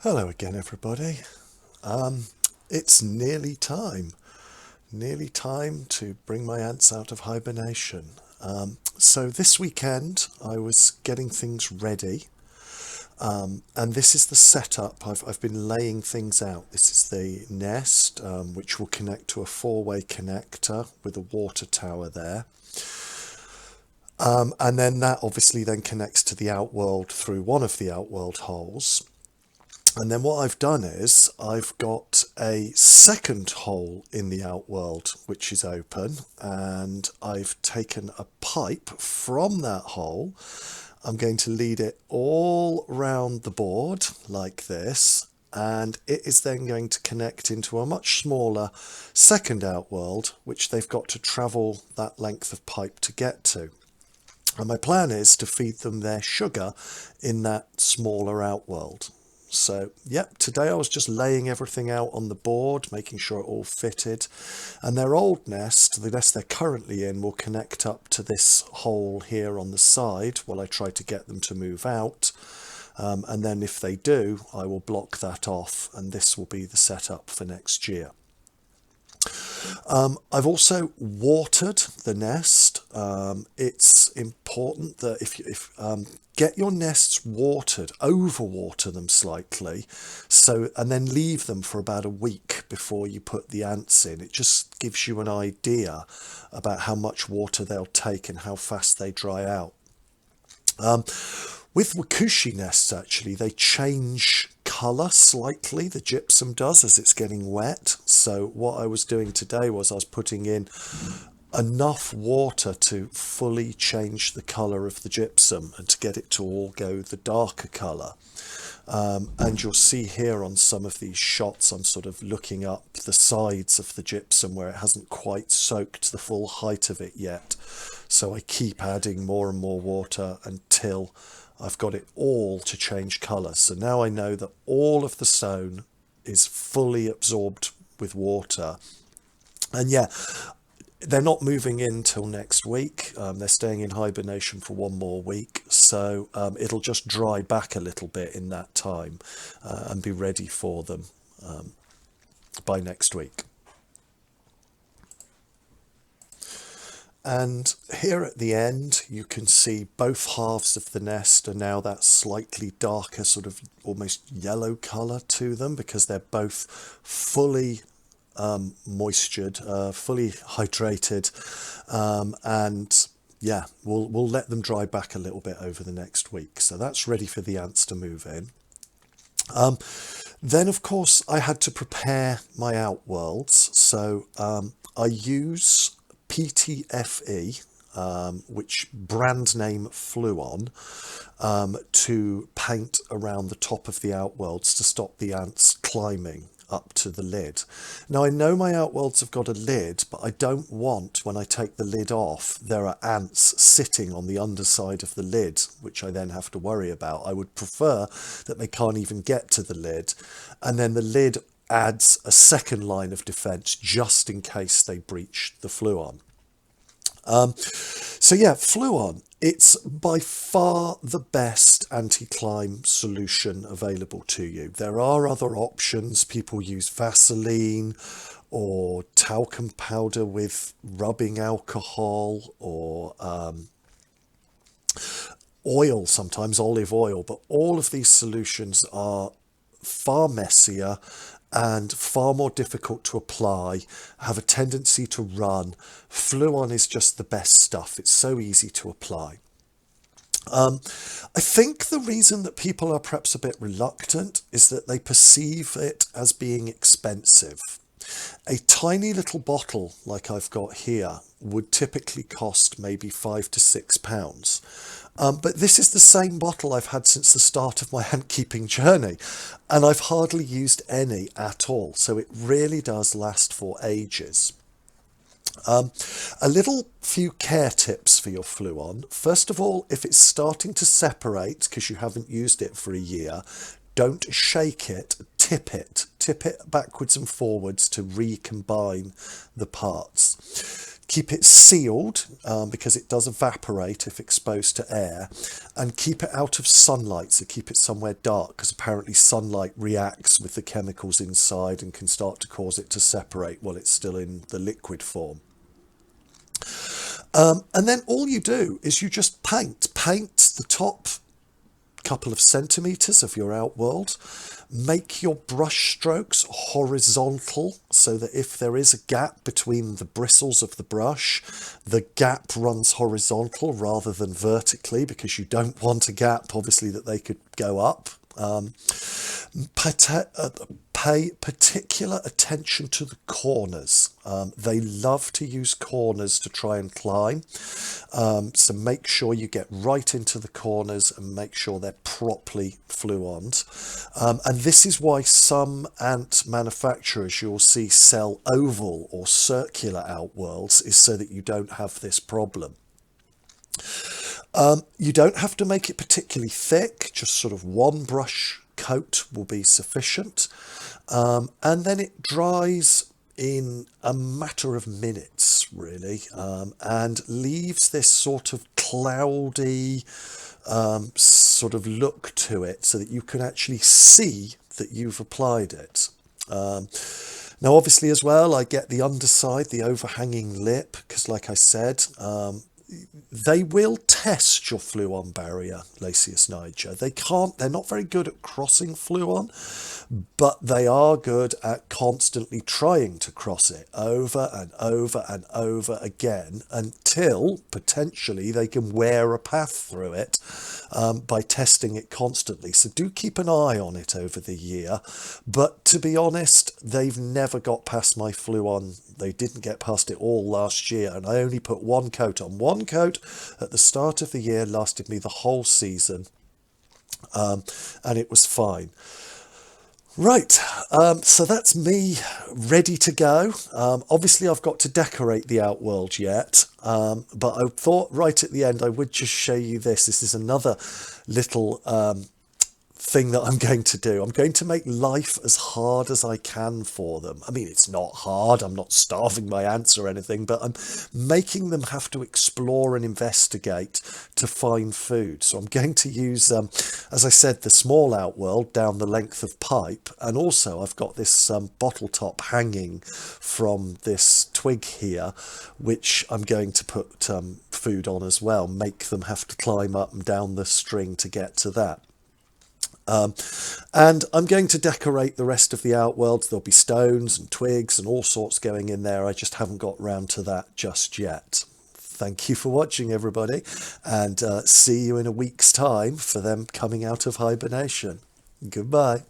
Hello again, everybody. It's nearly time to bring my ants out of hibernation. So this weekend I was getting things ready, and this is the setup. I've been laying things out. This is the nest, which will connect to a four-way connector with a water tower there. And then that obviously then connects to the outworld through one of the outworld holes. And then what I've done is I've got a second hole in the outworld which is open, and I've taken a pipe from that hole. I'm going to lead it all round the board like this, and it is then going to connect into a much smaller second outworld, which they've got to travel that length of pipe to get to. And my plan is to feed them their sugar in that smaller outworld. So, yep, today I was just laying everything out on the board, making sure it all fitted. And their old nest, the nest they're currently in, will connect up to this hole here on the side while I try to get them to move out. And then if they do, I will block that off, and this will be the setup for next year. I've also watered the nest. It's important that if get your nests watered, overwater them slightly, and then leave them for about a week before you put the ants in. It just gives you an idea about how much water they'll take and how fast they dry out. With Wakushi nests, actually, they change colour slightly. The gypsum does as it's getting wet. So what I was doing today was I was putting in enough water to fully change the colour of the gypsum and to get it to all go the darker colour. And you'll see here on some of these shots, I'm sort of looking up the sides of the gypsum where it hasn't quite soaked the full height of it yet. So I keep adding more and more water until I've got it all to change colour. So now I know that all of the stone is fully absorbed with water. And yeah, they're not moving in till next week. They're staying in hibernation for one more week. So it'll just dry back a little bit in that time and be ready for them by next week. And here at the end, you can see both halves of the nest are now that slightly darker, sort of almost yellow colour to them, because they're both fully moistured, fully hydrated, and yeah, we'll let them dry back a little bit over the next week. So that's ready for the ants to move in. Then, of course, I had to prepare my outworlds. So I use PTFE, which brand name Fluon, to paint around the top of the outworlds to stop the ants climbing up to the lid. Now, I know my outworlds have got a lid, but I don't want, when I take the lid off, there are ants sitting on the underside of the lid, which I then have to worry about. I would prefer that they can't even get to the lid, and then the lid adds a second line of defence just in case they breach the Fluon. So yeah, Fluon, it's by far the best anti-climb solution available to you. There are other options. People use Vaseline or talcum powder with rubbing alcohol, or oil, sometimes olive oil, but all of these solutions are far messier and far more difficult to apply, have a tendency to run. Fluon is just the best stuff. It's so easy to apply. I think the reason that people are perhaps a bit reluctant is that they perceive it as being expensive. A tiny little bottle like I've got here would typically cost maybe £5 to £6. But this is the same bottle I've had since the start of my ant keeping journey, and I've hardly used any at all. So it really does last for ages. A little few care tips for your Fluon. First of all, if it's starting to separate because you haven't used it for a year, don't shake it, tip it backwards and forwards to recombine the parts. Keep it sealed because it does evaporate if exposed to air, and keep it out of sunlight, so keep it somewhere dark, because apparently sunlight reacts with the chemicals inside and can start to cause it to separate while it's still in the liquid form. And then all you do is you just paint the top couple of centimeters of your outworld. Make your brush strokes horizontal so that if there is a gap between the bristles of the brush, the gap runs horizontal rather than vertically, because you don't want a gap, obviously, that they could go up. Pay particular attention to the corners. They love to use corners to try and climb. So make sure you get right into the corners and make sure they're properly fluoned. And this is why some ant manufacturers you'll see sell oval or circular outworlds, is so that you don't have this problem. You don't have to make it particularly thick, just sort of one brush coat will be sufficient. And then it dries in a matter of minutes, really, and leaves this sort of cloudy sort of look to it, so that you can actually see that you've applied it. Now, obviously, as well, I get the underside, the overhanging lip, because like I said, they will test your Fluon barrier, Lasius niger. They're not very good at crossing Fluon, but they are good at constantly trying to cross it over and over and over again, until potentially they can wear a path through it by testing it constantly. So do keep an eye on it over the year. But to be honest, they've never got past my Fluon. They didn't get past it all last year, and I only put one coat on. One coat at the start of the year lasted me the whole season, and it was fine. Right, so that's me ready to go. Obviously, I've got to decorate the outworld yet, but I thought right at the end I would just show you this. This is another little thing that I'm going to do. I'm going to make life as hard as I can for them. I mean, it's not hard. I'm not starving my ants or anything, but I'm making them have to explore and investigate to find food. So I'm going to use, as I said, the small outworld down the length of pipe. And also I've got this bottle top hanging from this twig here, which I'm going to put food on as well. Make them have to climb up and down the string to get to that. And I'm going to decorate the rest of the outworlds. There'll be stones and twigs and all sorts going in there. I just haven't got round to that just yet. Thank you for watching, everybody, and see you in a week's time for them coming out of hibernation. Goodbye.